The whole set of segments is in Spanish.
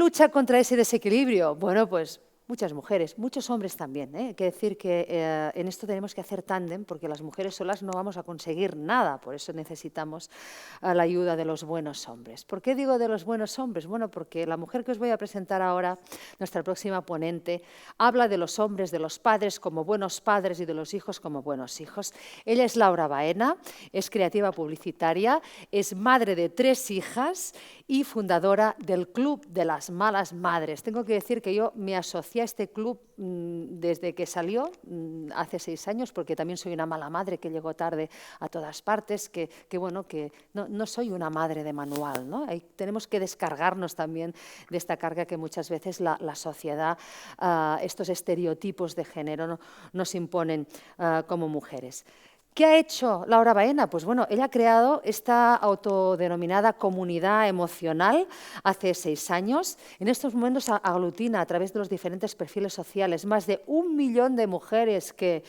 lucha contra ese desequilibrio? Bueno, pues muchas mujeres, muchos hombres también. Hay que decir que en esto tenemos que hacer tándem porque las mujeres solas no vamos a conseguir nada. Por eso necesitamos la ayuda de los buenos hombres. ¿Por qué digo de los buenos hombres? Bueno, porque la mujer que os voy a presentar ahora, nuestra próxima ponente, habla de los hombres, de los padres como buenos padres y de los hijos como buenos hijos. Ella es Laura Baena, es creativa publicitaria, es madre de 3 hijas y fundadora del Club de las Malas Madres. Tengo que decir que yo me asocié a este club desde que salió, hace 6 años, porque también soy una mala madre que llegó tarde a todas partes, que no soy una madre de manual, ¿no? Tenemos que descargarnos también de esta carga que muchas veces la sociedad, estos estereotipos de género nos imponen como mujeres. ¿Qué ha hecho Laura Baena? Pues bueno, ella ha creado esta autodenominada comunidad emocional hace 6 años. En estos momentos aglutina a través de los diferentes perfiles sociales más de 1 millón de mujeres que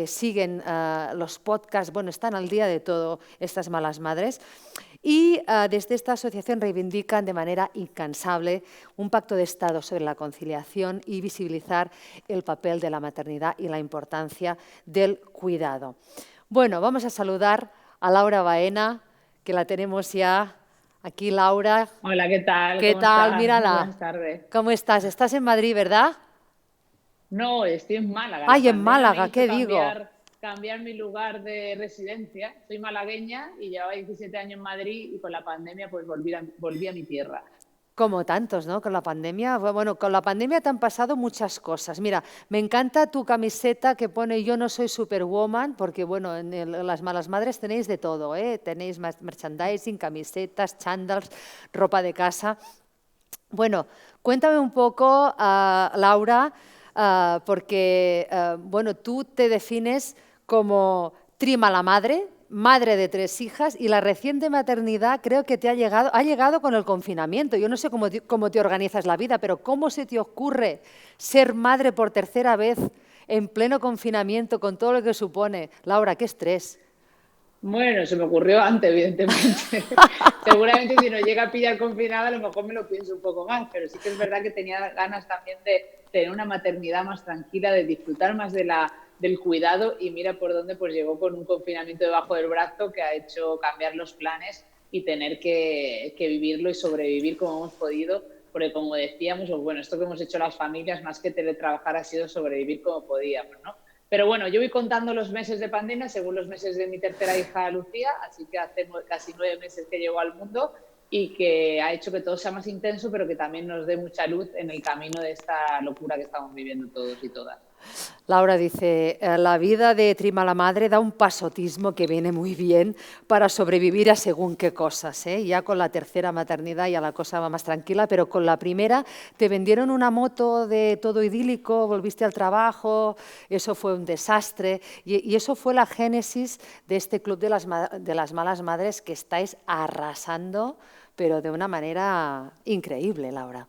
siguen los podcasts, bueno, están al día de todo estas malas madres. Y desde esta asociación reivindican de manera incansable un pacto de Estado sobre la conciliación y visibilizar el papel de la maternidad y la importancia del cuidado. Bueno, vamos a saludar a Laura Baena, que la tenemos ya aquí. Laura. Hola, ¿qué tal? ¿Qué ¿Cómo tal? estás? Muy Mírala. buenas tardes. ¿Cómo estás? Estás en Madrid, ¿verdad? No, estoy en Málaga. La Ay, en pandemia me Málaga, hizo ¿qué digo? cambiar mi lugar de residencia. Soy malagueña y llevaba 17 años en Madrid y con la pandemia pues volví a mi tierra. Como tantos, ¿no? Con la pandemia, bueno, con la pandemia te han pasado muchas cosas. Mira, me encanta tu camiseta que pone "Yo no soy Superwoman", porque bueno, en las malas madres tenéis de todo, ¿eh? Tenéis merchandising, camisetas, chándals, ropa de casa. Bueno, cuéntame un poco, Laura, porque bueno, tú te defines como trimala madre, madre de 3 hijas, y la reciente maternidad creo que ha llegado con el confinamiento. Yo no sé cómo te organizas la vida, pero ¿cómo se te ocurre ser madre por 3.ª vez en pleno confinamiento con todo lo que supone? Laura, qué estrés. Bueno, se me ocurrió antes, evidentemente. Seguramente si nos llega a pillar confinada, a lo mejor me lo pienso un poco más, pero sí que es verdad que tenía ganas también de tener una maternidad más tranquila, de disfrutar más del cuidado, y mira por dónde pues llegó con un confinamiento debajo del brazo que ha hecho cambiar los planes y tener que vivirlo y sobrevivir como hemos podido, porque como decíamos, pues bueno, esto que hemos hecho las familias, más que teletrabajar, ha sido sobrevivir como podíamos, ¿no? Pero bueno, yo voy contando los meses de pandemia según los meses de mi tercera hija, Lucía, así que hace casi 9 meses que llegó al mundo y que ha hecho que todo sea más intenso, pero que también nos dé mucha luz en el camino de esta locura que estamos viviendo todos y todas. Laura dice, la vida de trimala madre da un pasotismo que viene muy bien para sobrevivir a según qué cosas. Ya con la tercera maternidad ya la cosa va más tranquila, pero con la primera te vendieron una moto de todo idílico, volviste al trabajo, eso fue un desastre y eso fue la génesis de este club de las malas madres que estáis arrasando, pero de una manera increíble, Laura.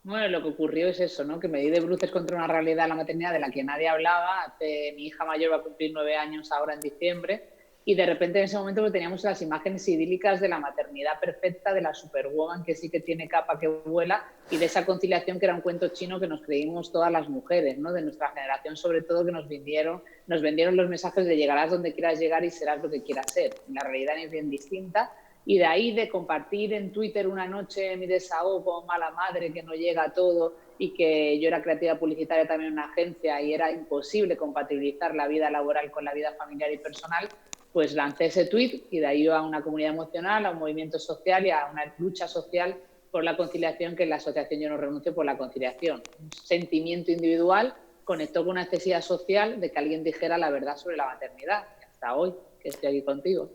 Bueno, lo que ocurrió es eso, ¿no? Que me di de bruces contra una realidad, la maternidad, de la que nadie hablaba. Mi hija mayor va a cumplir 9 años ahora en diciembre, y de repente en ese momento pues, teníamos las imágenes idílicas de la maternidad perfecta, de la superwoman que sí que tiene capa que vuela, y de esa conciliación que era un cuento chino que nos creímos todas las mujeres, ¿no? De nuestra generación sobre todo, que nos vendieron los mensajes de llegarás donde quieras llegar y serás lo que quieras ser. La realidad es bien distinta. Y de ahí, de compartir en Twitter una noche mi desahogo como mala madre, que no llega a todo, y que yo era creativa publicitaria también en una agencia y era imposible compatibilizar la vida laboral con la vida familiar y personal, pues lancé ese tweet, y de ahí a una comunidad emocional, a un movimiento social y a una lucha social por la conciliación, que en la asociación Yo no renuncio por la conciliación. Un sentimiento individual conectó con una necesidad social de que alguien dijera la verdad sobre la maternidad. Y hasta hoy, que estoy aquí contigo.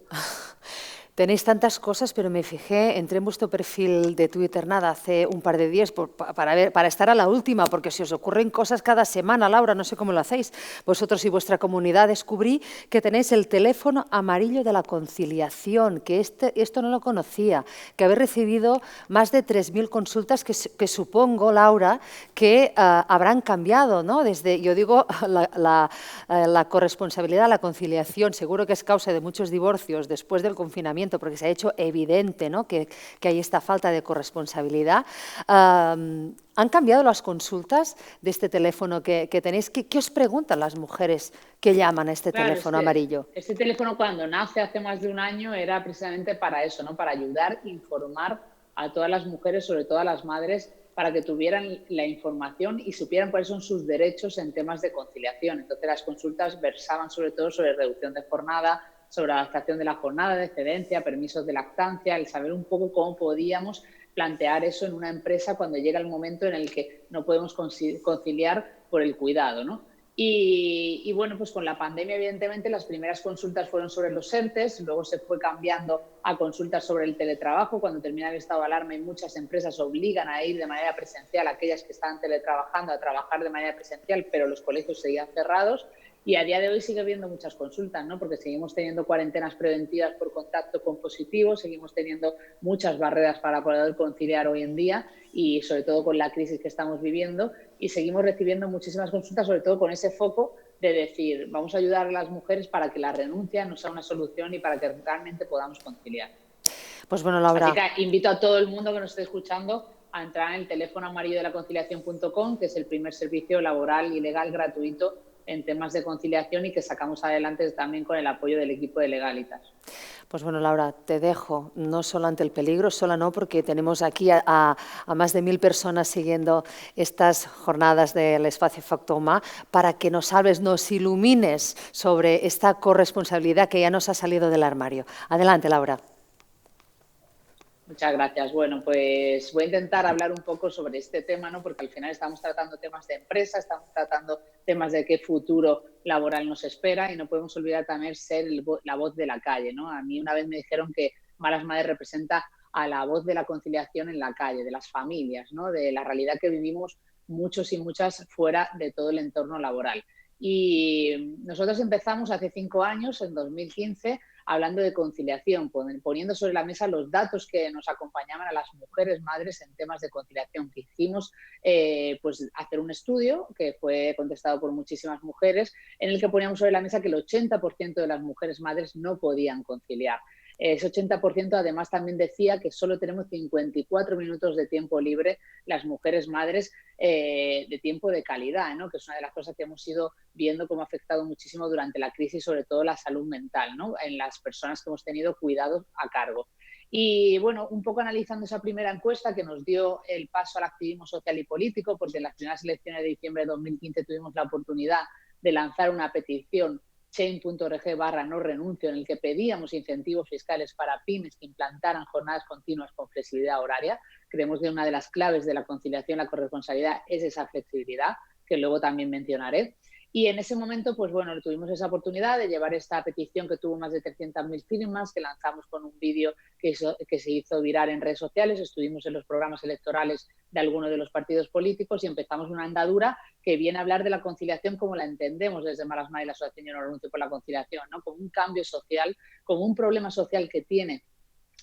Tenéis tantas cosas, pero me fijé, entré en vuestro perfil de Twitter, nada, hace un par de días, para estar a la última, porque si os ocurren cosas cada semana, Laura, no sé cómo lo hacéis, vosotros y vuestra comunidad, descubrí que tenéis el teléfono amarillo de la conciliación, que esto no lo conocía, que habéis recibido más de 3.000 consultas que supongo, Laura, que habrán cambiado, ¿no? Desde, yo digo, la corresponsabilidad, la conciliación, seguro que es causa de muchos divorcios después del confinamiento, confinamiento, porque se ha hecho evidente, ¿no?, que hay esta falta de corresponsabilidad. ¿Han cambiado las consultas de este teléfono que tenéis? ¿Qué os preguntan las mujeres que llaman a este Claro, teléfono amarillo? este teléfono cuando nace hace más de un año era precisamente para eso, ¿no? Para ayudar, informar a todas las mujeres, sobre todo a las madres, para que tuvieran la información y supieran cuáles son sus derechos en temas de conciliación. Entonces las consultas versaban sobre todo sobre reducción de jornada, sobre adaptación de la jornada, de excedencia, permisos de lactancia, el saber un poco cómo podíamos plantear eso en una empresa cuando llega el momento en el que no podemos conciliar por el cuidado, ¿no? Y bueno, pues con la pandemia, evidentemente, las primeras consultas fueron sobre los ERTEs, luego se fue cambiando a consultas sobre el teletrabajo. Cuando termina el estado de alarma y muchas empresas obligan a ir de manera presencial a aquellas que están teletrabajando a trabajar de manera presencial, pero los colegios seguían cerrados. Y a día de hoy sigue habiendo muchas consultas, ¿no? Porque seguimos teniendo cuarentenas preventivas por contacto con positivos, seguimos teniendo muchas barreras para poder conciliar hoy en día y sobre todo con la crisis que estamos viviendo, y seguimos recibiendo muchísimas consultas, sobre todo con ese foco de decir, vamos a ayudar a las mujeres para que la renuncia no sea una solución y para que realmente podamos conciliar. Pues bueno, Laura. Así que invito a todo el mundo que nos esté escuchando a entrar en el teléfono amarillo de la conciliación.com, que es el primer servicio laboral y legal gratuito en temas de conciliación y que sacamos adelante también con el apoyo del equipo de Legalitas. Pues bueno, Laura, te dejo, no solo ante el peligro, sola no, porque tenemos aquí a más de 1000 personas siguiendo estas jornadas del Espacio Factoma, para que nos hables, nos ilumines sobre esta corresponsabilidad que ya nos ha salido del armario. Adelante, Laura. Muchas gracias. Bueno, pues voy a intentar hablar un poco sobre este tema, ¿no? Porque al final estamos tratando temas de empresa, estamos tratando temas de qué futuro laboral nos espera y no podemos olvidar también ser la voz de la calle, ¿no? A mí una vez me dijeron que Malas Madres representa a la voz de la conciliación en la calle, de las familias, ¿no? De la realidad que vivimos muchos y muchas fuera de todo el entorno laboral. Y nosotros empezamos hace 5 años, en 2015, hablando de conciliación, poniendo sobre la mesa los datos que nos acompañaban a las mujeres madres en temas de conciliación. Que hicimos pues hacer un estudio que fue contestado por muchísimas mujeres, en el que poníamos sobre la mesa que el 80% de las mujeres madres no podían conciliar. Ese 80% además también decía que solo tenemos 54 minutos de tiempo libre las mujeres madres, de tiempo de calidad, ¿no? Que es una de las cosas que hemos ido viendo cómo ha afectado muchísimo durante la crisis, sobre todo la salud mental, ¿no? En las personas que hemos tenido cuidados a cargo. Y bueno, un poco analizando esa primera encuesta que nos dio el paso al activismo social y político, porque en las primeras elecciones de diciembre de 2015 tuvimos la oportunidad de lanzar una petición change.org/no renuncio, en el que pedíamos incentivos fiscales para pymes que implantaran jornadas continuas con flexibilidad horaria. Creemos que una de las claves de la conciliación, la corresponsabilidad, es esa flexibilidad, que luego también mencionaré. Y en ese momento, pues bueno, tuvimos esa oportunidad de llevar esta petición que tuvo más de 300.000 firmas, que lanzamos con un vídeo que se hizo viral en redes sociales. Estuvimos en los programas electorales de algunos de los partidos políticos y empezamos una andadura que viene a hablar de la conciliación como la entendemos desde Malas Madres y la Asociación Yo no renuncio por la conciliación, ¿no? Como un cambio social, como un problema social que tiene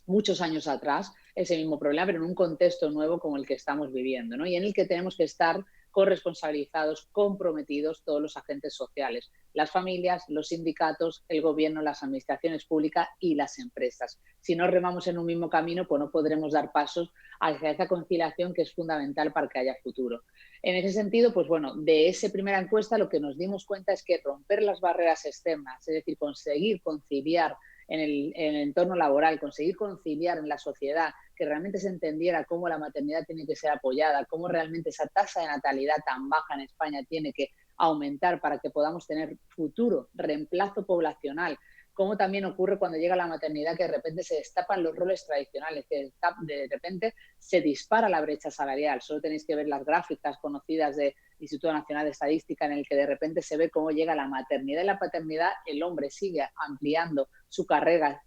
muchos años atrás ese mismo problema, pero en un contexto nuevo como el que estamos viviendo, ¿no? Y en el que tenemos que estar corresponsabilizados, comprometidos todos los agentes sociales, las familias, los sindicatos, el gobierno, las administraciones públicas y las empresas. Si no remamos en un mismo camino, pues no podremos dar pasos hacia esa conciliación que es fundamental para que haya futuro. En ese sentido, pues bueno, de esa primera encuesta lo que nos dimos cuenta es que romper las barreras externas, es decir, conseguir conciliar en el entorno laboral, conseguir conciliar en la sociedad, que realmente se entendiera cómo la maternidad tiene que ser apoyada, cómo realmente esa tasa de natalidad tan baja en España tiene que aumentar para que podamos tener futuro, reemplazo poblacional, como también ocurre cuando llega la maternidad, que de repente se destapan los roles tradicionales, que de repente se dispara la brecha salarial. Solo tenéis que ver las gráficas conocidas del Instituto Nacional de Estadística, en el que de repente se ve cómo llega la maternidad y la paternidad, el hombre sigue ampliando su carrera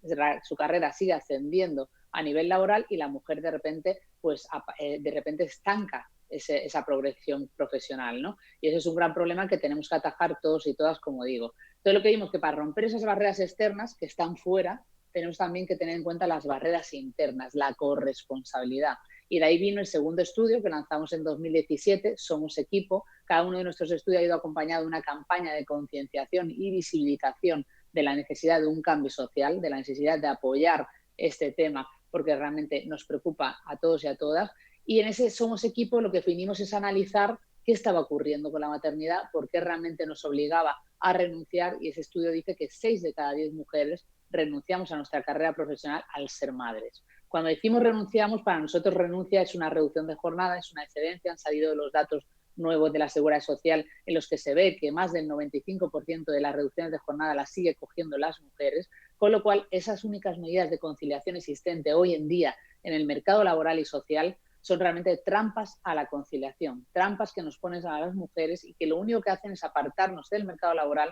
sigue ascendiendo a nivel laboral y la mujer de repente estanca esa progresión profesional, ¿no? Y ese es un gran problema que tenemos que atajar todos y todas, como digo. Entonces, lo que vimos que para romper esas barreras externas que están fuera, tenemos también que tener en cuenta las barreras internas, la corresponsabilidad. Y de ahí vino el segundo estudio que lanzamos en 2017, Somos Equipo. Cada uno de nuestros estudios ha ido acompañado de una campaña de concienciación y visibilización de la necesidad de un cambio social, de la necesidad de apoyar este tema, porque realmente nos preocupa a todos y a todas. Y en ese Somos Equipo lo que vinimos es analizar qué estaba ocurriendo con la maternidad, por qué realmente nos obligaba a renunciar, y ese estudio dice que 6 de cada 10 mujeres renunciamos a nuestra carrera profesional al ser madres. Cuando decimos renunciamos, para nosotros renuncia es una reducción de jornada, es una excedencia. Han salido los datos nuevos de la Seguridad Social en los que se ve que más del 95% de las reducciones de jornada las sigue cogiendo las mujeres, con lo cual esas únicas medidas de conciliación existentes hoy en día en el mercado laboral y social son realmente trampas a la conciliación, trampas que nos ponen a las mujeres y que lo único que hacen es apartarnos del mercado laboral,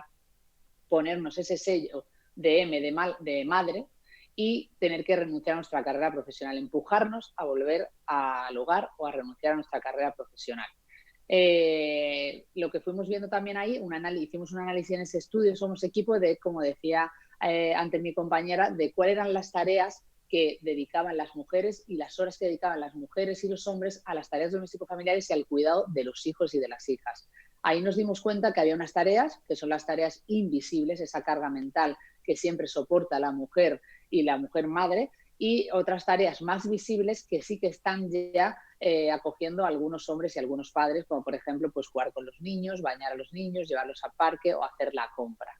ponernos ese sello de M de madre y tener que renunciar a nuestra carrera profesional, empujarnos a volver al hogar o a renunciar a nuestra carrera profesional. Lo que fuimos viendo también ahí, hicimos un análisis en ese estudio, Somos Equipo, de, como decía antes mi compañera, de cuáles eran las tareas que dedicaban las mujeres y las horas que dedicaban las mujeres y los hombres a las tareas doméstico-familiares y al cuidado de los hijos y de las hijas. Ahí nos dimos cuenta que había unas tareas, que son las tareas invisibles, esa carga mental que siempre soporta la mujer y la mujer madre, y otras tareas más visibles que sí que están ya acogiendo a algunos hombres y a algunos padres, como por ejemplo pues jugar con los niños, bañar a los niños, llevarlos al parque o hacer la compra.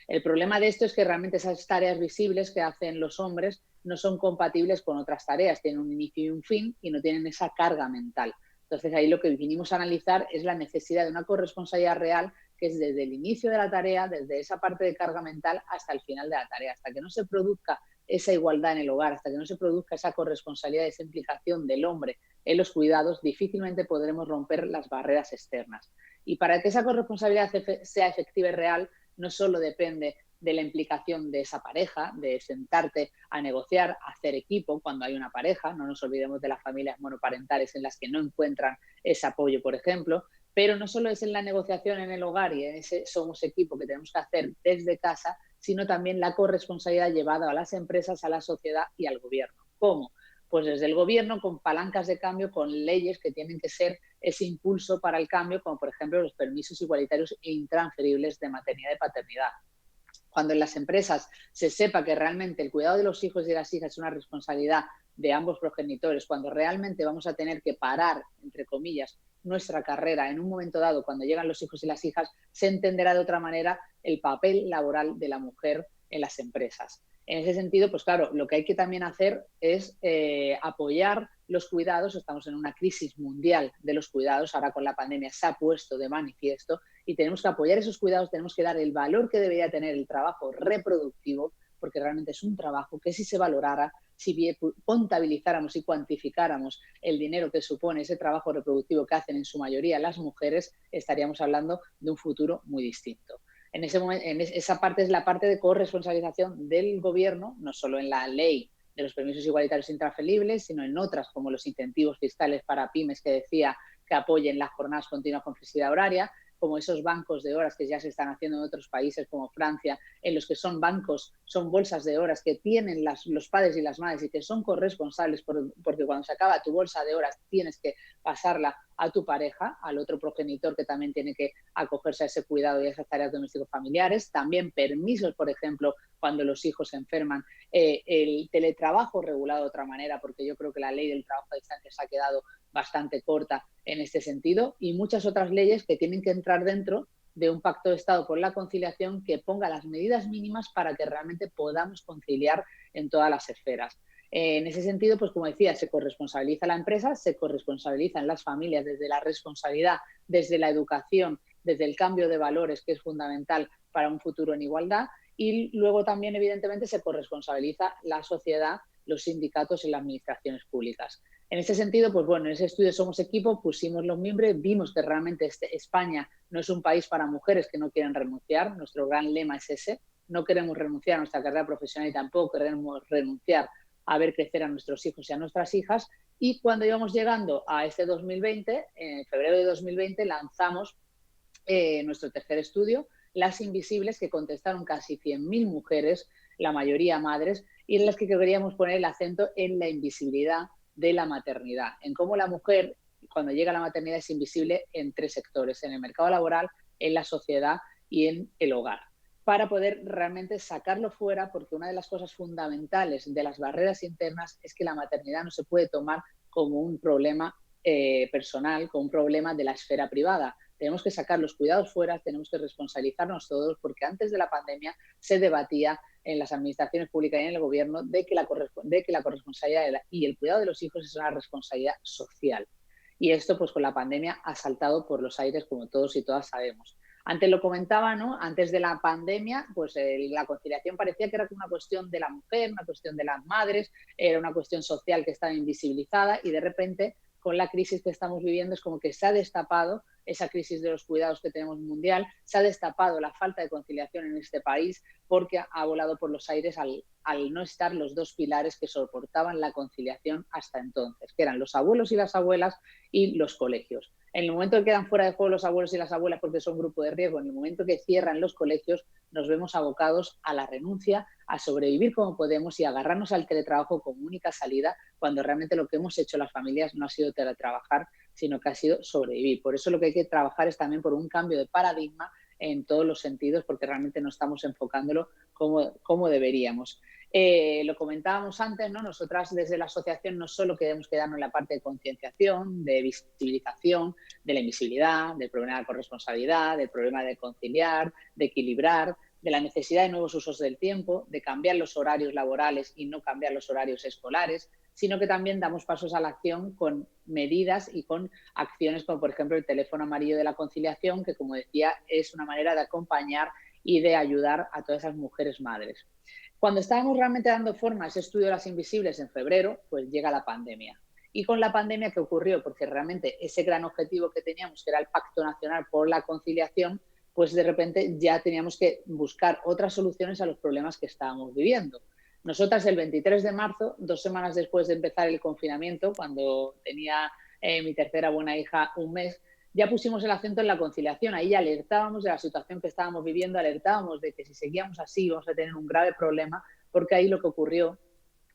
El problema de esto es que realmente esas tareas visibles que hacen los hombres no son compatibles con otras tareas, tienen un inicio y un fin y no tienen esa carga mental. Entonces ahí lo que vinimos a analizar es la necesidad de una corresponsabilidad real, que es desde el inicio de la tarea, desde esa parte de carga mental hasta el final de la tarea, hasta que no se produzca esa igualdad en el hogar, hasta que no se produzca esa corresponsabilidad, esa implicación del hombre en los cuidados, difícilmente podremos romper las barreras externas. Y para que esa corresponsabilidad sea efectiva y real, no solo depende de la implicación de esa pareja, de sentarte a negociar, a hacer equipo cuando hay una pareja, no nos olvidemos de las familias monoparentales en las que no encuentran ese apoyo, por ejemplo, pero no solo es en la negociación en el hogar y en ese Somos Equipo que tenemos que hacer desde casa, sino también la corresponsabilidad llevada a las empresas, a la sociedad y al gobierno. ¿Cómo? Pues desde el gobierno con palancas de cambio, con leyes que tienen que ser ese impulso para el cambio, como por ejemplo los permisos igualitarios e intransferibles de maternidad y paternidad. Cuando en las empresas se sepa que realmente el cuidado de los hijos y de las hijas es una responsabilidad de ambos progenitores, cuando realmente vamos a tener que parar, entre comillas, nuestra carrera en un momento dado, cuando llegan los hijos y las hijas, se entenderá de otra manera el papel laboral de la mujer en las empresas. En ese sentido, pues claro, lo que hay que también hacer es apoyar los cuidados. Estamos en una crisis mundial de los cuidados, ahora con la pandemia se ha puesto de manifiesto, y tenemos que apoyar esos cuidados, tenemos que dar el valor que debería tener el trabajo reproductivo, porque realmente es un trabajo que si se valorara, si contabilizáramos y cuantificáramos el dinero que supone ese trabajo reproductivo que hacen en su mayoría las mujeres, estaríamos hablando de un futuro muy distinto. En ese momento, esa parte es la parte de corresponsabilización del gobierno, no solo en la ley de los permisos igualitarios intransferibles, sino en otras como los incentivos fiscales para pymes que decía que apoyen las jornadas continuas con flexibilidad horaria, como esos bancos de horas que ya se están haciendo en otros países como Francia, en los que son bancos, son bolsas de horas que tienen los padres y las madres y que son corresponsables porque cuando se acaba tu bolsa de horas tienes que pasarla a tu pareja, al otro progenitor que también tiene que acogerse a ese cuidado y a esas tareas domésticos familiares. También permisos, por ejemplo, cuando los hijos se enferman, el teletrabajo regulado de otra manera, porque yo creo que la ley del trabajo a distancia se ha quedado bastante corta en este sentido, y muchas otras leyes que tienen que entrar dentro de un pacto de Estado por la conciliación que ponga las medidas mínimas para que realmente podamos conciliar en todas las esferas. En ese sentido, pues como decía, se corresponsabiliza la empresa, se corresponsabilizan las familias desde la responsabilidad, desde la educación, desde el cambio de valores, que es fundamental para un futuro en igualdad, y luego también, evidentemente, se corresponsabiliza la sociedad, los sindicatos y las administraciones públicas. En ese sentido, pues bueno, en ese estudio Somos Equipo pusimos los mimbres, vimos que realmente España no es un país para mujeres que no quieren renunciar, nuestro gran lema es ese, no queremos renunciar a nuestra carrera profesional y tampoco queremos renunciar a ver crecer a nuestros hijos y a nuestras hijas, y cuando íbamos llegando a este 2020, en febrero de 2020, lanzamos nuestro tercer estudio, Las Invisibles, que contestaron casi 100.000 mujeres, la mayoría madres, y en las que queríamos poner el acento en la invisibilidad de la maternidad, en cómo la mujer, cuando llega a la maternidad, es invisible en 3 sectores, en el mercado laboral, en la sociedad y en el hogar. para poder realmente sacarlo fuera, porque una de las cosas fundamentales de las barreras internas es que la maternidad no se puede tomar como un problema personal, como un problema de la esfera privada. Tenemos que sacar los cuidados fuera, tenemos que responsabilizarnos todos, porque antes de la pandemia se debatía en las administraciones públicas y en el gobierno de que la corresponsabilidad y el cuidado de los hijos es una responsabilidad social. Y esto, pues con la pandemia, ha saltado por los aires, como todos y todas sabemos. Antes lo comentaba, ¿no? Antes de la pandemia, pues la conciliación parecía que era una cuestión de la mujer, una cuestión de las madres, era una cuestión social que estaba invisibilizada y de repente, con la crisis que estamos viviendo, es como que se ha destapado esa crisis de los cuidados que tenemos mundial, se ha destapado la falta de conciliación en este país porque ha volado por los aires al no estar los dos pilares que soportaban la conciliación hasta entonces, que eran los abuelos y las abuelas y los colegios. En el momento que quedan fuera de juego los abuelos y las abuelas porque son grupo de riesgo, en el momento que cierran los colegios, nos vemos abocados a la renuncia, a sobrevivir como podemos y agarrarnos al teletrabajo como única salida, cuando realmente lo que hemos hecho las familias no ha sido teletrabajar, sino que ha sido sobrevivir. Por eso lo que hay que trabajar es también por un cambio de paradigma en todos los sentidos, porque realmente no estamos enfocándolo como deberíamos. Lo comentábamos antes, ¿no? Nosotras desde la asociación no solo queremos quedarnos en la parte de concienciación, de visibilización, de la invisibilidad, del problema de corresponsabilidad, del problema de conciliar, de equilibrar, de la necesidad de nuevos usos del tiempo, de cambiar los horarios laborales y no cambiar los horarios escolares, sino que también damos pasos a la acción con medidas y con acciones como, por ejemplo, el teléfono amarillo de la conciliación, que, como decía, es una manera de acompañar y de ayudar a todas esas mujeres madres. Cuando estábamos realmente dando forma a ese estudio de las invisibles en febrero, pues llega la pandemia. Y con la pandemia, ¿qué ocurrió? Porque realmente ese gran objetivo que teníamos, que era el Pacto Nacional por la Conciliación, pues de repente ya teníamos que buscar otras soluciones a los problemas que estábamos viviendo. Nosotras el 23 de marzo, 2 semanas después de empezar el confinamiento, cuando tenía mi tercera buena hija un mes, ya pusimos el acento en la conciliación. Ahí ya alertábamos de la situación que estábamos viviendo, alertábamos de que si seguíamos así íbamos a tener un grave problema, porque ahí lo que ocurrió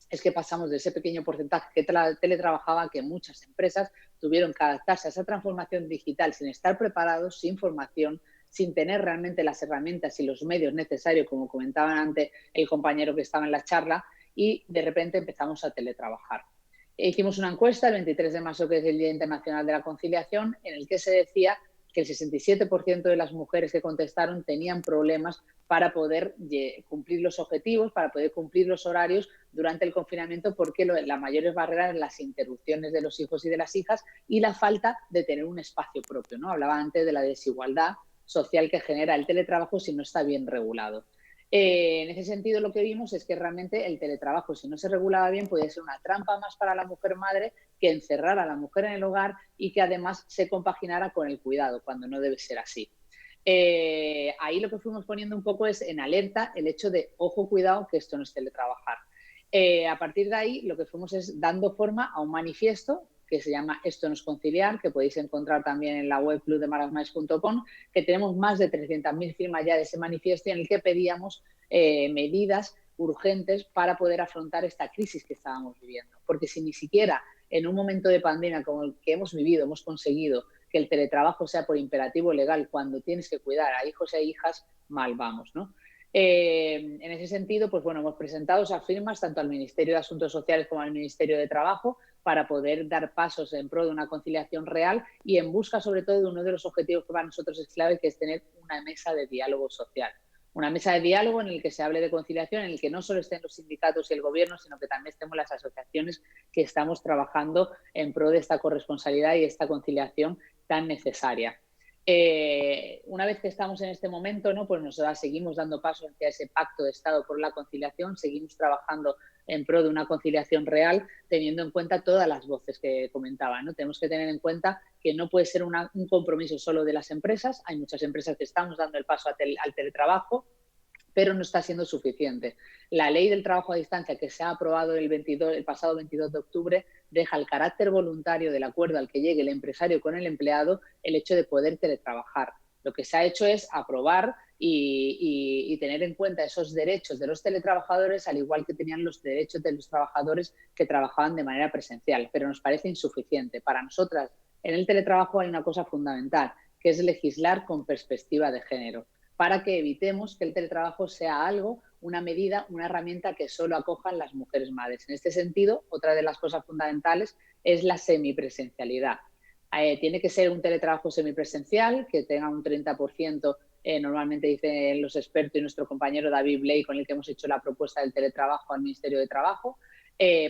es que pasamos de ese pequeño porcentaje que teletrabajaba a que muchas empresas tuvieron que adaptarse a esa transformación digital sin estar preparados, sin formación, sin tener realmente las herramientas y los medios necesarios, como comentaban antes el compañero que estaba en la charla, y de repente empezamos a teletrabajar. Hicimos una encuesta el 23 de marzo, que es el Día Internacional de la Conciliación, en el que se decía que el 67% de las mujeres que contestaron tenían problemas para poder cumplir los objetivos, para poder cumplir los horarios durante el confinamiento, porque las mayores barreras eran las interrupciones de los hijos y de las hijas y la falta de tener un espacio propio, ¿no? Hablaba antes de la desigualdad social que genera el teletrabajo si no está bien regulado. En ese sentido, lo que vimos es que realmente el teletrabajo, si no se regulaba bien, podía ser una trampa más para la mujer madre, que encerrara a la mujer en el hogar y que además se compaginara con el cuidado, cuando no debe ser así. Ahí lo que fuimos poniendo un poco es en alerta el hecho de, ojo, cuidado, que esto no es teletrabajar. A partir de ahí, lo que fuimos es dando forma a un manifiesto que se llama Esto no es conciliar, que podéis encontrar también en la web clubdemarasmais.com, que tenemos más de 300.000 firmas ya de ese manifiesto, en el que pedíamos medidas urgentes para poder afrontar esta crisis que estábamos viviendo. Porque si ni siquiera en un momento de pandemia como el que hemos vivido hemos conseguido que el teletrabajo sea por imperativo legal cuando tienes que cuidar a hijos e hijas, mal vamos, ¿no? En ese sentido, pues bueno, hemos presentado esas firmas tanto al Ministerio de Asuntos Sociales como al Ministerio de Trabajo para poder dar pasos en pro de una conciliación real y en busca, sobre todo, de uno de los objetivos que para nosotros es clave, que es tener una mesa de diálogo social. Una mesa de diálogo en el que se hable de conciliación, en el que no solo estén los sindicatos y el gobierno, sino que también estemos las asociaciones que estamos trabajando en pro de esta corresponsabilidad y esta conciliación tan necesaria. Una vez que estamos en este momento, ¿no? Pues nosotros seguimos dando pasos hacia ese pacto de Estado por la conciliación, seguimos trabajando en pro de una conciliación real, teniendo en cuenta todas las voces que comentaba, ¿no? Tenemos que tener en cuenta que no puede ser un compromiso solo de las empresas. Hay muchas empresas que estamos dando el paso al teletrabajo, pero no está siendo suficiente. La ley del trabajo a distancia, que se ha aprobado el pasado 22 de octubre, deja el carácter voluntario del acuerdo al que llegue el empresario con el empleado el hecho de poder teletrabajar. Lo que se ha hecho es aprobar y tener en cuenta esos derechos de los teletrabajadores, al igual que tenían los derechos de los trabajadores que trabajaban de manera presencial, pero nos parece insuficiente. Para nosotras, en el teletrabajo hay una cosa fundamental, que es legislar con perspectiva de género. para que evitemos que el teletrabajo sea algo, una medida, una herramienta que solo acojan las mujeres madres. En este sentido, otra de las cosas fundamentales es la semipresencialidad. Tiene que ser un teletrabajo semipresencial, que tenga un 30%, normalmente dicen los expertos y nuestro compañero David Blay, con el que hemos hecho la propuesta del teletrabajo al Ministerio de Trabajo,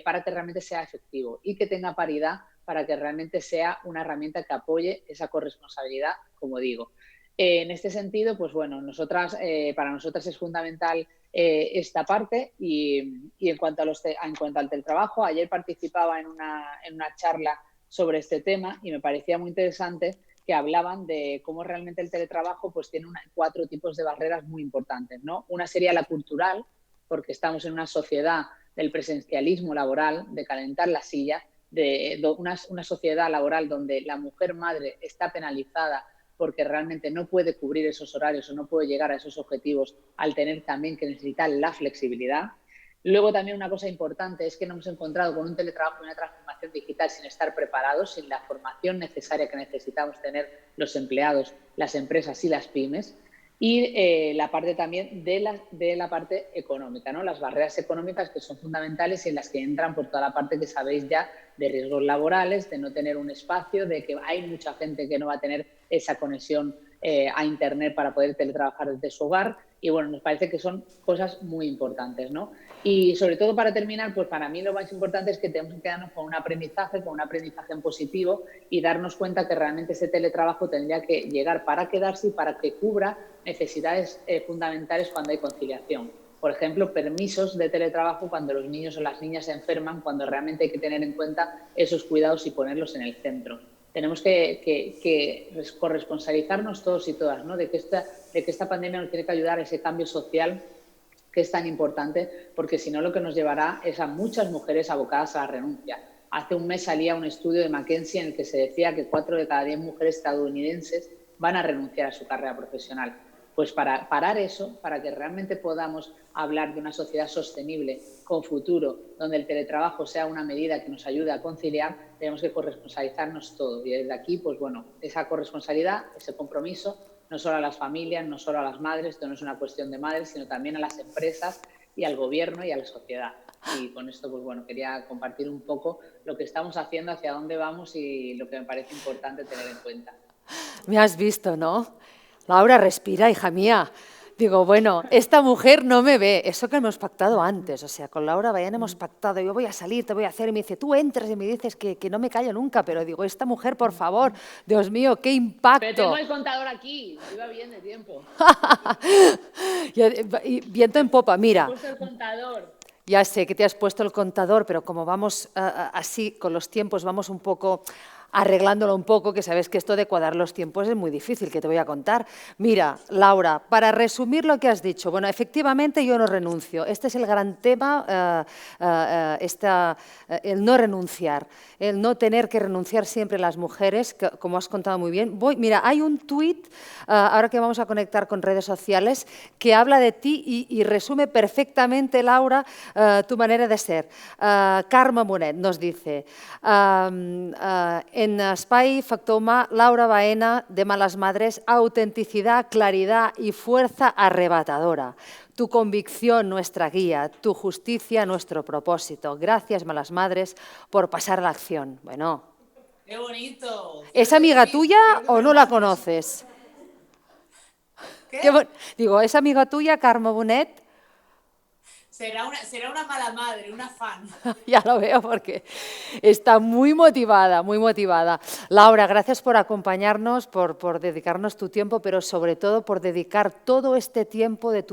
para que realmente sea efectivo y que tenga paridad para que realmente sea una herramienta que apoye esa corresponsabilidad, como digo. En este sentido, pues bueno, para nosotras es fundamental esta parte y en cuanto al teletrabajo, ayer participaba en una charla sobre este tema y me parecía muy interesante que hablaban de cómo realmente el teletrabajo pues tiene 4 tipos de barreras muy importantes, ¿no? Una sería la cultural, porque estamos en una sociedad del presencialismo laboral, de calentar la silla, de una sociedad laboral donde la mujer madre está penalizada porque realmente no puede cubrir esos horarios o no puede llegar a esos objetivos al tener también que necesitar la flexibilidad. Luego también una cosa importante es que nos hemos encontrado con un teletrabajo y una transformación digital sin estar preparados, sin la formación necesaria que necesitamos tener los empleados, las empresas y las pymes. Y la parte también de la parte económica, ¿no? Las barreras económicas que son fundamentales y en las que entran por toda la parte que sabéis ya de riesgos laborales, de no tener un espacio, de que hay mucha gente que no va a tener esa conexión a Internet para poder teletrabajar desde su hogar. Y bueno, nos parece que son cosas muy importantes, ¿no? Y sobre todo para terminar, pues para mí lo más importante es que tenemos que quedarnos con un aprendizaje en positivo y darnos cuenta que realmente ese teletrabajo tendría que llegar para quedarse y para que cubra necesidades fundamentales cuando hay conciliación. Por ejemplo, permisos de teletrabajo cuando los niños o las niñas se enferman, cuando realmente hay que tener en cuenta esos cuidados y ponerlos en el centro. Tenemos que corresponsabilizarnos todos y todas, ¿no? de que esta pandemia nos tiene que ayudar a ese cambio social que es tan importante, porque si no lo que nos llevará es a muchas mujeres abocadas a la renuncia. Hace un mes salía un estudio de McKinsey en el que se decía que 4 de cada 10 mujeres estadounidenses van a renunciar a su carrera profesional. Pues para parar eso, para que realmente podamos hablar de una sociedad sostenible, con futuro, donde el teletrabajo sea una medida que nos ayude a conciliar, tenemos que corresponsabilizarnos todos. Y desde aquí, pues bueno, esa corresponsabilidad, ese compromiso, no solo a las familias, no solo a las madres, esto no es una cuestión de madres, sino también a las empresas y al gobierno y a la sociedad. Y con esto, pues bueno, quería compartir un poco lo que estamos haciendo, hacia dónde vamos y lo que me parece importante tener en cuenta. Me has visto, ¿no? Laura, respira, hija mía. Digo, bueno, esta mujer no me ve. Eso que hemos pactado antes. O sea, con Laura Baena hemos pactado. Yo voy a salir, te voy a hacer. Y me dice, tú entras y me dices que no me callo nunca. Pero digo, esta mujer, por favor, Dios mío, qué impacto. Pero tengo el contador aquí. Iba bien de tiempo. Y viento en popa, mira. He puesto el contador. Ya sé que te has puesto el contador, pero como vamos así con los tiempos, vamos un poco arreglándolo un poco, que sabes que esto de cuadrar los tiempos es muy difícil, que te voy a contar. Mira, Laura, para resumir lo que has dicho, bueno, efectivamente yo no renuncio. Este es el gran tema, el no renunciar, el no tener que renunciar siempre las mujeres, que, como has contado muy bien. Mira, hay un tuit, ahora que vamos a conectar con redes sociales, que habla de ti y resume perfectamente, Laura, tu manera de ser. Carme Monet nos dice, en Espai Factor Humà, Laura Baena, de Malas Madres, autenticidad, claridad y fuerza arrebatadora. Tu convicción, nuestra guía, tu justicia, nuestro propósito. Gracias, Malas Madres, por pasar a la acción. Bueno. ¡Qué bonito! ¿Es amiga tuya o no la conoces? ¿Qué? Digo, ¿es amiga tuya, Carme Bonet? Será una mala madre, una fan. Ya lo veo porque está muy motivada, muy motivada. Laura, gracias por acompañarnos, por dedicarnos tu tiempo, pero sobre todo por dedicar todo este tiempo de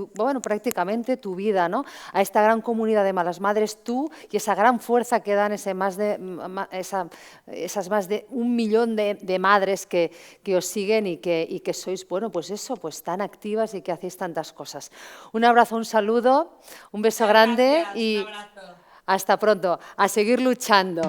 prácticamente tu vida, ¿no? A esta gran comunidad de Malas Madres, tú y esa gran fuerza que dan esas más de 1 millón de madres que os siguen y que sois, bueno, pues eso, pues tan activas y que hacéis tantas cosas. Un abrazo, un saludo, un beso grande y hasta pronto. A seguir luchando.